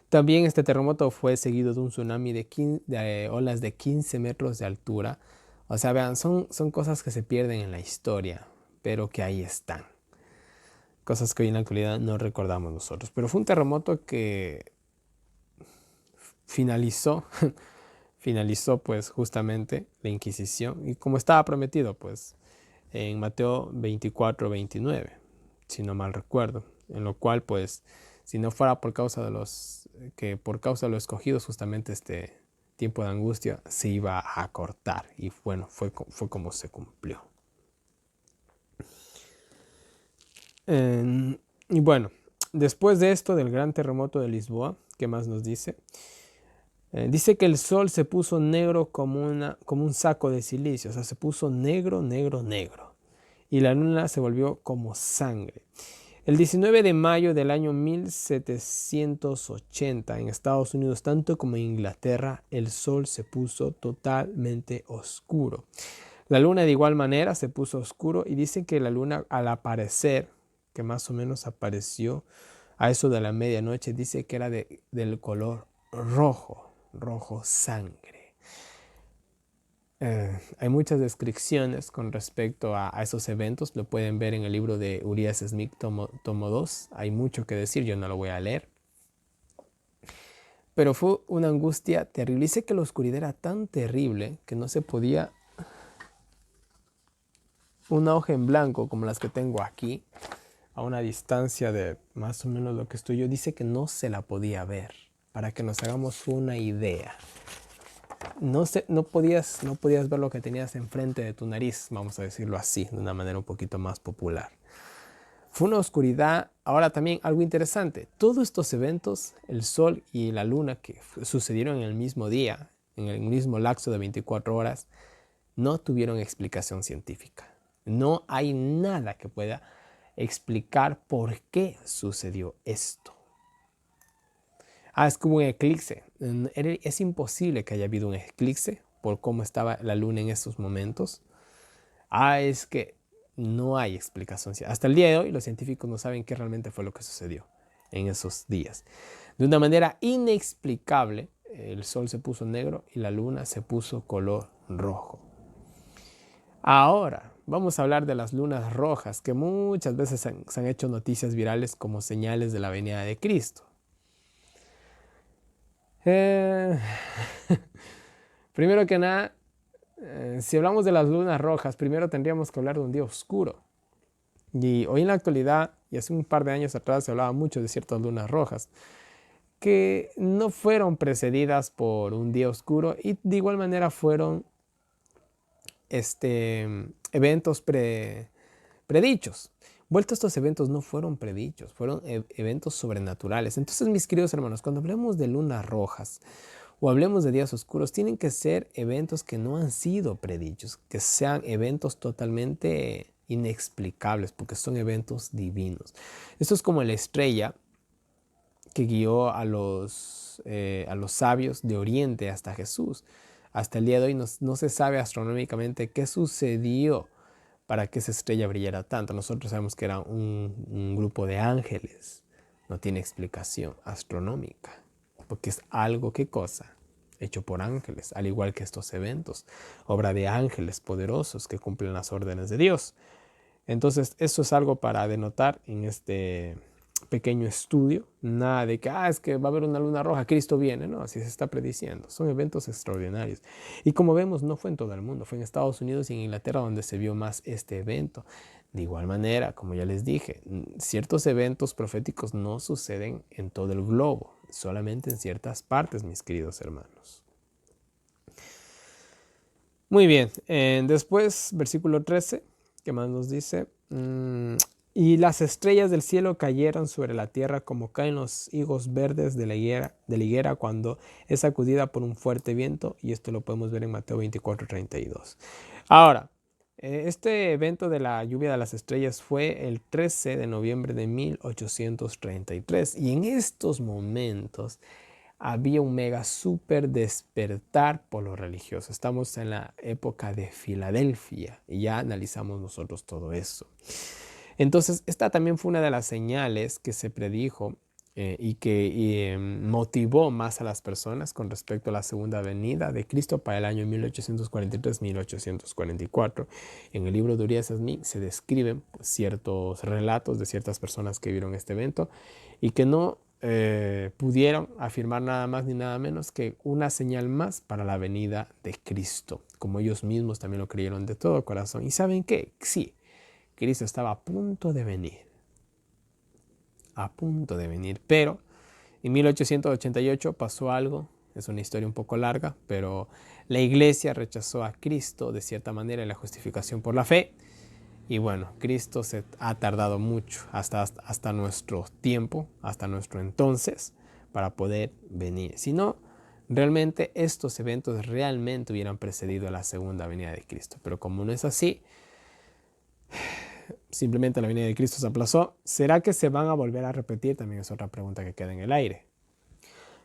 También este terremoto fue seguido de un tsunami de olas de 15 metros de altura. O sea, vean, son cosas que se pierden en la historia, pero que ahí están. Cosas que hoy en la actualidad no recordamos nosotros. Pero fue un terremoto que finalizó, finalizó pues justamente la Inquisición. Y como estaba prometido, pues en Mateo 24-29, si no mal recuerdo, en lo cual pues si no fuera por causa de por causa de los escogidos, justamente este tiempo de angustia se iba a cortar, y bueno, fue como se cumplió. Y bueno, después de esto del gran terremoto de Lisboa, ¿qué más nos dice? Dice que el sol se puso negro como un saco de silicio, o sea, se puso negro, negro, negro. Y la luna se volvió como sangre. El 19 de mayo del año 1780 en Estados Unidos, tanto como en Inglaterra, el sol se puso totalmente oscuro. La luna de igual manera se puso oscuro, y dicen que la luna al aparecer, que más o menos apareció a eso de la medianoche, dice que era del color rojo, rojo sangre. Hay muchas descripciones con respecto a esos eventos. Lo pueden ver en el libro de Urias Smith, tomo 2. Hay mucho que decir, yo no lo voy a leer. Pero fue una angustia terrible. Dice que la oscuridad era tan terrible que no se podía. Una hoja en blanco como las que tengo aquí, a una distancia de más o menos lo que estoy yo, dice que no se la podía ver. Para que nos hagamos una idea. No podías ver lo que tenías enfrente de tu nariz, vamos a decirlo así, de una manera un poquito más popular. Fue una oscuridad. Ahora también algo interesante, todos estos eventos, el sol y la luna, que sucedieron en el mismo día, en el mismo lapso de 24 horas, no tuvieron explicación científica. No hay nada que pueda explicar por qué sucedió esto. Es como un eclipse. Es imposible que haya habido un eclipse por cómo estaba la luna en esos momentos. Es que no hay explicación. Hasta el día de hoy los científicos no saben qué realmente fue lo que sucedió en esos días. De una manera inexplicable, el sol se puso negro y la luna se puso color rojo. Ahora vamos a hablar de las lunas rojas, que muchas veces se han hecho noticias virales como señales de la venida de Cristo. Primero que nada, si hablamos de las lunas rojas, primero tendríamos que hablar de un día oscuro. Y hoy en la actualidad, y hace un par de años atrás, se hablaba mucho de ciertas lunas rojas que no fueron precedidas por un día oscuro, y de igual manera fueron eventos predichos. Vuelto, estos eventos no fueron predichos, fueron eventos sobrenaturales. Entonces, mis queridos hermanos, cuando hablemos de lunas rojas o hablemos de días oscuros, tienen que ser eventos que no han sido predichos, que sean eventos totalmente inexplicables, porque son eventos divinos. Esto es como la estrella que guió a los sabios de Oriente hasta Jesús. Hasta el día de hoy no se sabe astronómicamente qué sucedió para que esa estrella brillara tanto. Nosotros sabemos que era un grupo de ángeles. No tiene explicación astronómica, porque es algo, ¿qué cosa? Hecho por ángeles, al igual que estos eventos, obra de ángeles poderosos que cumplen las órdenes de Dios. Entonces, eso es algo para denotar en este pequeño estudio. Nada de que, es que va a haber una luna roja, Cristo viene. No, así se está prediciendo. Son eventos extraordinarios. Y como vemos, no fue en todo el mundo, fue en Estados Unidos y en Inglaterra donde se vio más este evento. De igual manera, como ya les dije, ciertos eventos proféticos no suceden en todo el globo, solamente en ciertas partes, mis queridos hermanos. Muy bien, después, versículo 13, ¿qué más nos dice? Y las estrellas del cielo cayeron sobre la tierra como caen los higos verdes de la higuera cuando es sacudida por un fuerte viento. Y esto lo podemos ver en Mateo 24:32. Ahora, este evento de la lluvia de las estrellas fue el 13 de noviembre de 1833. Y en estos momentos había un mega super despertar por lo religioso. Estamos en la época de Filadelfia y ya analizamos nosotros todo eso. Entonces, esta también fue una de las señales que se predijo y que motivó más a las personas con respecto a la segunda venida de Cristo para el año 1843-1844. En el libro de Urias Smith se describen pues, ciertos relatos de ciertas personas que vieron este evento y que no pudieron afirmar nada más ni nada menos que una señal más para la venida de Cristo, como ellos mismos también lo creyeron de todo corazón. ¿Y saben qué? Sí. Cristo estaba a punto de venir, pero en 1888 pasó algo, es una historia un poco larga, pero la iglesia rechazó a Cristo de cierta manera en la justificación por la fe, y bueno, Cristo se ha tardado mucho hasta nuestro tiempo, hasta nuestro entonces, para poder venir. Si no, realmente estos eventos realmente hubieran precedido a la segunda venida de Cristo, pero como no es así, simplemente la venida de Cristo se aplazó. ¿Será que se van a volver a repetir? También es otra pregunta que queda en el aire.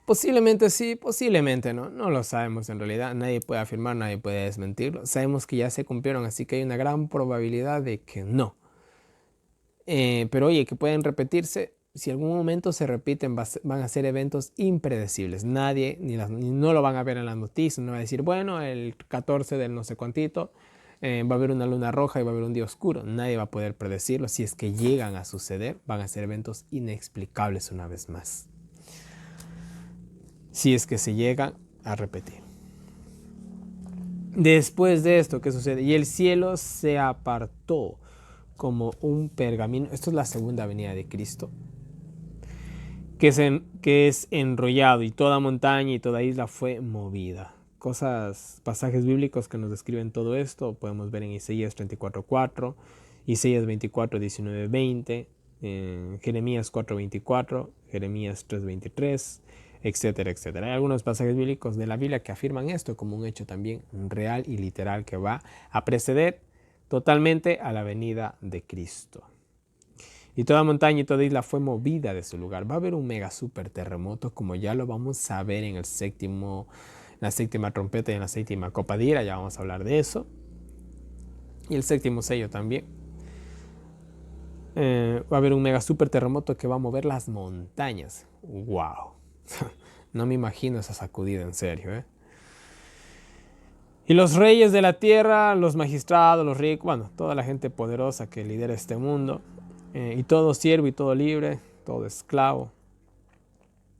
Posiblemente sí, posiblemente no. No lo sabemos en realidad. Nadie puede afirmar, nadie puede desmentirlo. Sabemos que ya se cumplieron, así que hay una gran probabilidad de que no. Pero oye, que pueden repetirse. Si algún momento se repiten, van a ser eventos impredecibles. Nadie, ni no lo van a ver en las noticias. No va a decir, bueno, el 14 del no sé cuantito va a haber una luna roja y va a haber un día oscuro. Nadie va a poder predecirlo. Si es que llegan a suceder, van a ser eventos inexplicables una vez más. Si es que se llegan a repetir. Después de esto, ¿qué sucede? Y el cielo se apartó como un pergamino. Esto es la segunda venida de Cristo. Que es enrollado y toda montaña y toda isla fue movida. Pasajes bíblicos que nos describen todo esto, podemos ver en Isaías 34:4, Isaías 24:19-20, Jeremías 4:24, Jeremías 3:23, etcétera, etcétera. Hay algunos pasajes bíblicos de la Biblia que afirman esto como un hecho también real y literal que va a preceder totalmente a la venida de Cristo. Y toda montaña y toda isla fue movida de su lugar. Va a haber un mega super terremoto, como ya lo vamos a ver en la séptima trompeta y en la séptima copa de ira. Ya vamos a hablar de eso. Y el séptimo sello también. Va a haber un mega super terremoto que va a mover las montañas. ¡Wow! No me imagino esa sacudida, en serio, Y los reyes de la tierra, los magistrados, los ricos, bueno, toda la gente poderosa que lidera este mundo, y todo siervo y todo libre, todo esclavo,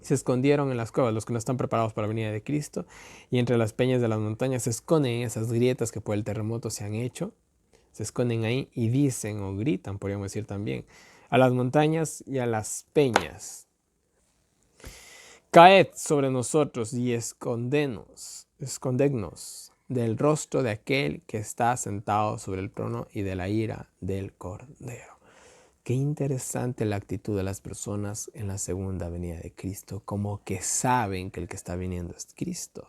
se escondieron en las cuevas, los que no están preparados para la venida de Cristo, y entre las peñas de las montañas se esconden en esas grietas que por el terremoto se han hecho, se esconden ahí y dicen o gritan, podríamos decir también, a las montañas y a las peñas: caed sobre nosotros y escondednos del rostro de aquel que está sentado sobre el trono y de la ira del Cordero. Qué interesante la actitud de las personas en la segunda venida de Cristo, como que saben que el que está viniendo es Cristo,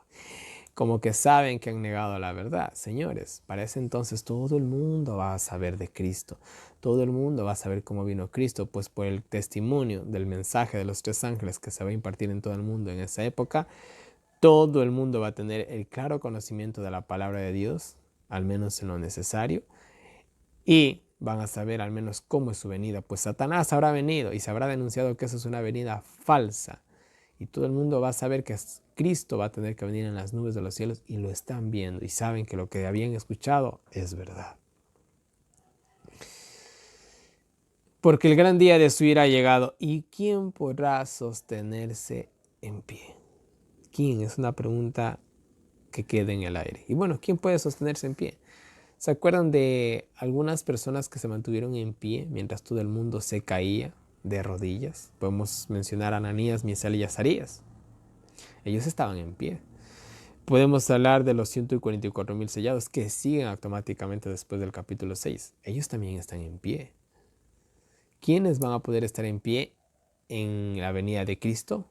como que saben que han negado la verdad. Señores, para ese entonces todo el mundo va a saber de Cristo, todo el mundo va a saber cómo vino Cristo, pues por el testimonio del mensaje de los 3 ángeles que se va a impartir en todo el mundo en esa época, todo el mundo va a tener el claro conocimiento de la palabra de Dios, al menos en lo necesario, y van a saber al menos cómo es su venida, pues Satanás habrá venido y se habrá denunciado que eso es una venida falsa, y todo el mundo va a saber que Cristo va a tener que venir en las nubes de los cielos, y lo están viendo y saben que lo que habían escuchado es verdad. Porque el gran día de su ira ha llegado, ¿y quién podrá sostenerse en pie? ¿Quién? Es una pregunta que queda en el aire. Y bueno, ¿quién puede sostenerse en pie? ¿Se acuerdan de algunas personas que se mantuvieron en pie mientras todo el mundo se caía de rodillas? Podemos mencionar a Ananías, Misael y Azarías. Ellos estaban en pie. Podemos hablar de los 144,000 sellados que siguen automáticamente después del capítulo 6. Ellos también están en pie. ¿Quiénes van a poder estar en pie en la venida de Cristo?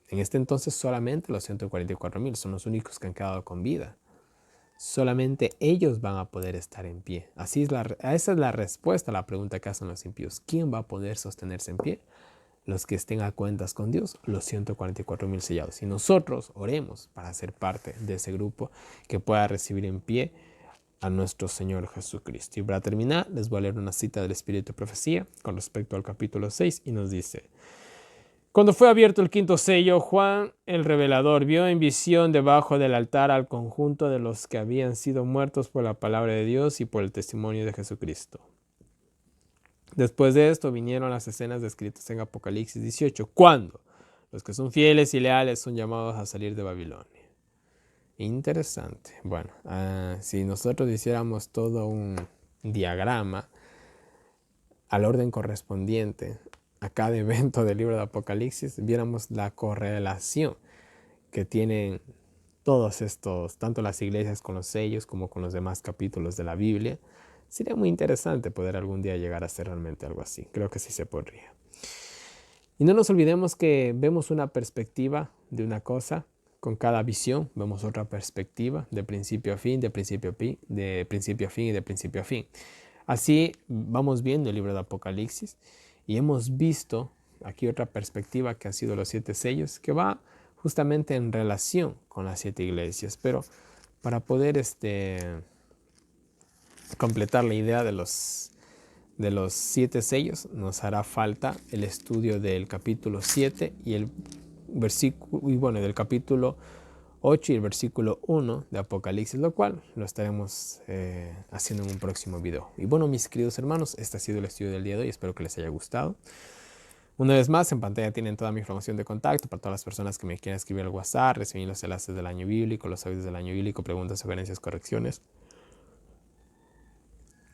En este entonces solamente los 144,000 son los únicos que han quedado con vida. Solamente ellos van a poder estar en pie. Esa es la respuesta a la pregunta que hacen los impíos. ¿Quién va a poder sostenerse en pie? Los que estén a cuentas con Dios, los 144,000 sellados. Y nosotros oremos para ser parte de ese grupo que pueda recibir en pie a nuestro Señor Jesucristo. Y para terminar, les voy a leer una cita del Espíritu de Profecía con respecto al capítulo 6 y nos dice: cuando fue abierto el quinto sello, Juan el revelador vio en visión debajo del altar al conjunto de los que habían sido muertos por la palabra de Dios y por el testimonio de Jesucristo. Después de esto vinieron las escenas descritas en Apocalipsis 18, cuando los que son fieles y leales son llamados a salir de Babilonia. Interesante. Bueno, si nosotros hiciéramos todo un diagrama al orden correspondiente a cada evento del libro de Apocalipsis, viéramos la correlación que tienen todos estos, tanto las iglesias con los sellos como con los demás capítulos de la Biblia. Sería muy interesante poder algún día llegar a hacer realmente algo así. Creo que sí se podría. Y no nos olvidemos que vemos una perspectiva de una cosa. Con cada visión vemos otra perspectiva de principio a fin, de principio a fin, de principio a fin y de principio a fin. Así vamos viendo el libro de Apocalipsis y hemos visto aquí otra perspectiva que han sido los 7 sellos, que va justamente en relación con las 7 iglesias. Pero para poder completar la idea de los 7 sellos, nos hará falta el estudio del capítulo 7 y el versículo, y bueno, del capítulo 8 y el versículo 1 de Apocalipsis, lo cual lo estaremos haciendo en un próximo video. Y bueno, mis queridos hermanos, este ha sido el estudio del día de hoy. Espero que les haya gustado. Una vez más, en pantalla tienen toda mi información de contacto para todas las personas que me quieran escribir al WhatsApp, recibir los enlaces del año bíblico, los audios del año bíblico, preguntas, sugerencias, correcciones.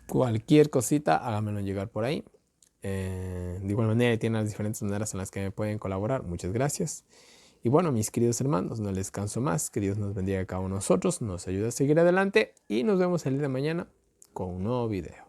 Cualquier cosita, háganmelo llegar por ahí. De igual manera, tienen las diferentes maneras en las que me pueden colaborar. Muchas gracias. Y bueno, mis queridos hermanos, no les canso más. Que Dios nos bendiga a cada uno de nosotros, nos ayude a seguir adelante y nos vemos el día de mañana con un nuevo video.